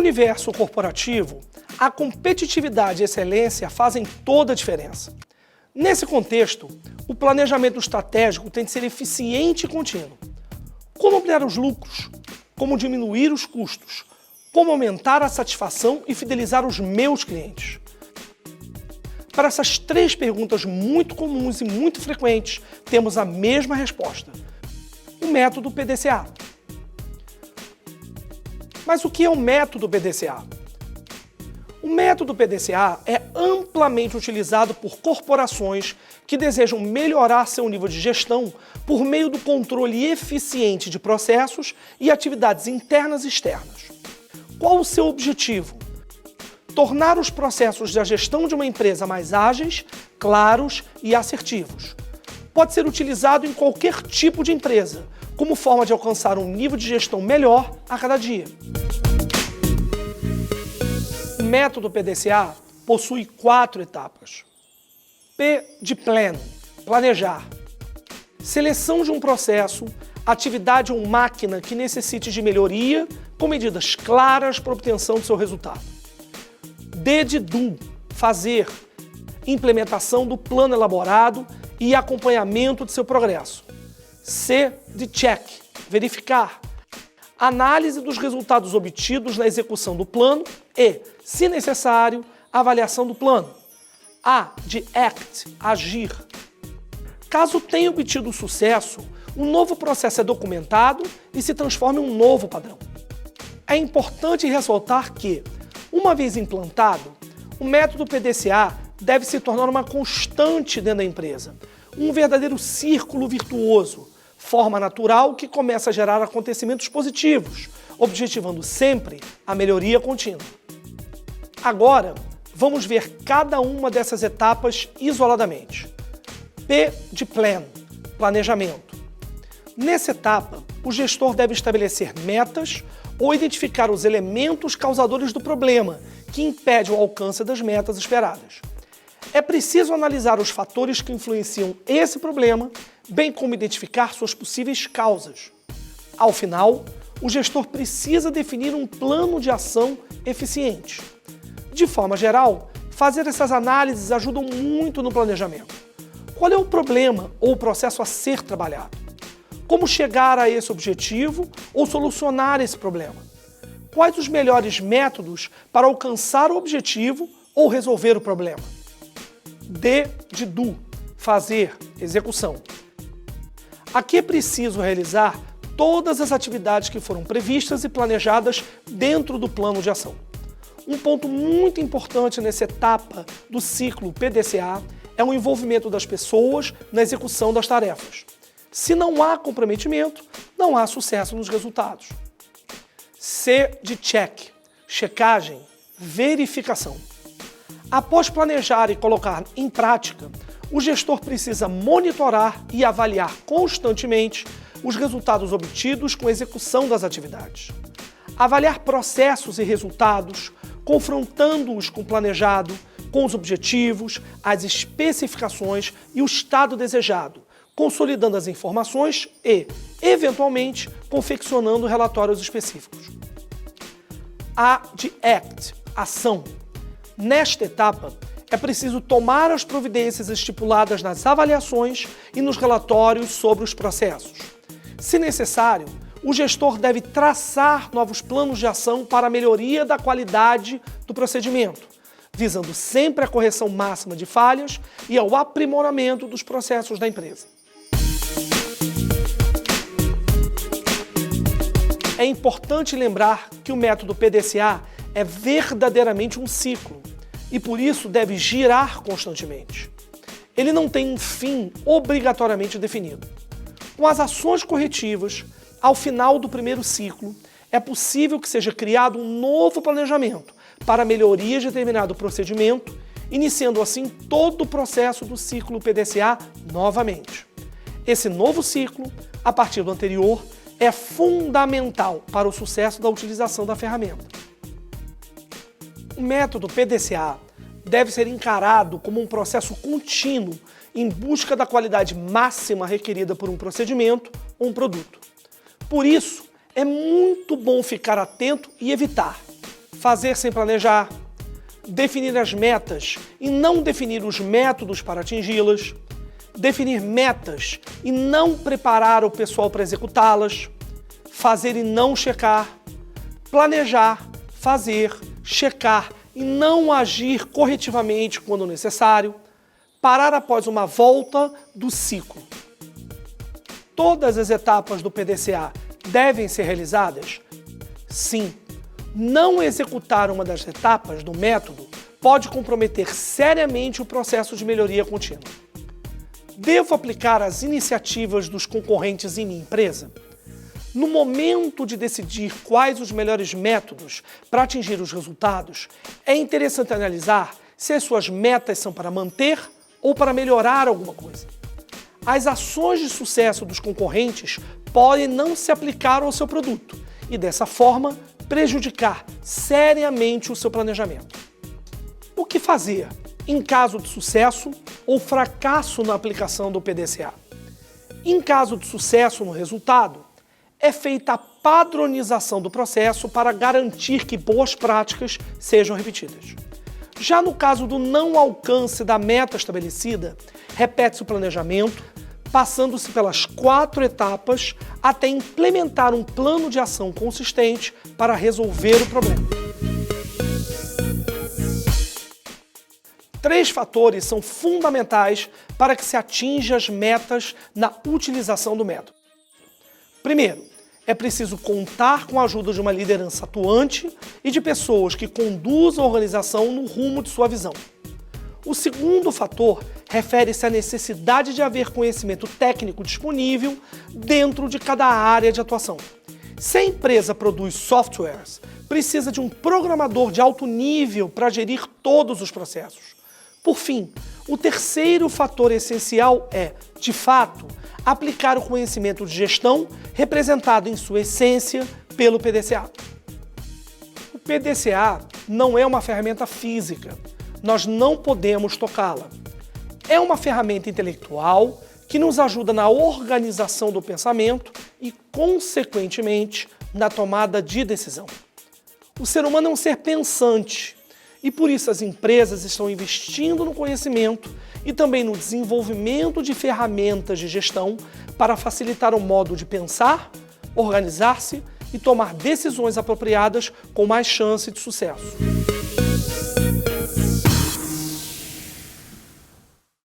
universo corporativo, a competitividade e excelência fazem toda a diferença. Nesse contexto, o planejamento estratégico tem de ser eficiente e contínuo. Como ampliar os lucros? Como diminuir os custos? Como aumentar a satisfação e fidelizar os meus clientes? Para essas três perguntas muito comuns e muito frequentes, temos a mesma resposta: o método PDCA. Mas o que é o método PDCA? O método PDCA é amplamente utilizado por corporações que desejam melhorar seu nível de gestão por meio do controle eficiente de processos e atividades internas e externas. Qual o seu objetivo? Tornar os processos da gestão de uma empresa mais ágeis, claros e assertivos. Pode ser utilizado em qualquer tipo de empresa, como forma de alcançar um nível de gestão melhor a cada dia. O método PDCA possui 4 etapas. P de plano, planejar. Seleção de um processo, atividade ou máquina que necessite de melhoria, com medidas claras para obtenção do seu resultado. D de do, fazer. Implementação do plano elaborado e acompanhamento de seu progresso. C de check, verificar. Análise dos resultados obtidos na execução do plano e, se necessário, avaliação do plano. A de act, agir. Caso tenha obtido sucesso, um novo processo é documentado e se transforma em um novo padrão. É importante ressaltar que, uma vez implantado, o método PDCA deve se tornar uma constante dentro da empresa, um verdadeiro círculo virtuoso, forma natural que começa a gerar acontecimentos positivos, objetivando sempre a melhoria contínua. Agora, vamos ver cada uma dessas etapas isoladamente. P de plan, planejamento. Nessa etapa, o gestor deve estabelecer metas ou identificar os elementos causadores do problema que impedem o alcance das metas esperadas. É preciso analisar os fatores que influenciam esse problema, bem como identificar suas possíveis causas. Ao final, o gestor precisa definir um plano de ação eficiente. De forma geral, fazer essas análises ajuda muito no planejamento. Qual é o problema ou o processo a ser trabalhado? Como chegar a esse objetivo ou solucionar esse problema? Quais os melhores métodos para alcançar o objetivo ou resolver o problema? D de do, fazer, execução. Aqui é preciso realizar todas as atividades que foram previstas e planejadas dentro do plano de ação. Um ponto muito importante nessa etapa do ciclo PDCA é o envolvimento das pessoas na execução das tarefas. Se não há comprometimento, não há sucesso nos resultados. C de check, checagem, verificação. Após planejar e colocar em prática, o gestor precisa monitorar e avaliar constantemente os resultados obtidos com a execução das atividades. Avaliar processos e resultados, confrontando-os com o planejado, com os objetivos, as especificações e o estado desejado, consolidando as informações e, eventualmente, confeccionando relatórios específicos. A de act, ação. Nesta etapa, é preciso tomar as providências estipuladas nas avaliações e nos relatórios sobre os processos. Se necessário, o gestor deve traçar novos planos de ação para a melhoria da qualidade do procedimento, visando sempre a correção máxima de falhas e ao aprimoramento dos processos da empresa. É importante lembrar que o método PDCA é verdadeiramente um ciclo e, por isso, deve girar constantemente. Ele não tem um fim obrigatoriamente definido. Com as ações corretivas, ao final do primeiro ciclo, é possível que seja criado um novo planejamento para a melhoria de determinado procedimento, iniciando assim todo o processo do ciclo PDCA novamente. Esse novo ciclo, a partir do anterior, é fundamental para o sucesso da utilização da ferramenta. O método PDCA deve ser encarado como um processo contínuo em busca da qualidade máxima requerida por um procedimento ou um produto. Por isso, é muito bom ficar atento e evitar fazer sem planejar, definir as metas e não definir os métodos para atingi-las, definir metas e não preparar o pessoal para executá-las, fazer e não checar, planejar, fazer, checar e não agir corretivamente quando necessário, parar após uma volta do ciclo. Todas as etapas do PDCA devem ser realizadas? Sim. Não executar uma das etapas do método pode comprometer seriamente o processo de melhoria contínua. Devo aplicar as iniciativas dos concorrentes em minha empresa? No momento de decidir quais os melhores métodos para atingir os resultados, é interessante analisar se as suas metas são para manter ou para melhorar alguma coisa. As ações de sucesso dos concorrentes podem não se aplicar ao seu produto e, dessa forma, prejudicar seriamente o seu planejamento. O que fazer em caso de sucesso ou fracasso na aplicação do PDCA? Em caso de sucesso no resultado, é feita a padronização do processo para garantir que boas práticas sejam repetidas. Já no caso do não alcance da meta estabelecida, repete-se o planejamento, passando-se pelas 4 etapas até implementar um plano de ação consistente para resolver o problema. 3 fatores são fundamentais para que se atinja as metas na utilização do método. Primeiro, é preciso contar com a ajuda de uma liderança atuante e de pessoas que conduzam a organização no rumo de sua visão. O segundo fator refere-se à necessidade de haver conhecimento técnico disponível dentro de cada área de atuação. Se a empresa produz softwares, precisa de um programador de alto nível para gerir todos os processos. Por fim, o terceiro fator essencial é, de fato, aplicar o conhecimento de gestão representado em sua essência pelo PDCA. O PDCA não é uma ferramenta física, nós não podemos tocá-la. É uma ferramenta intelectual que nos ajuda na organização do pensamento e, consequentemente, na tomada de decisão. O ser humano é um ser pensante e, por isso, as empresas estão investindo no conhecimento e também no desenvolvimento de ferramentas de gestão para facilitar o modo de pensar, organizar-se e tomar decisões apropriadas com mais chance de sucesso.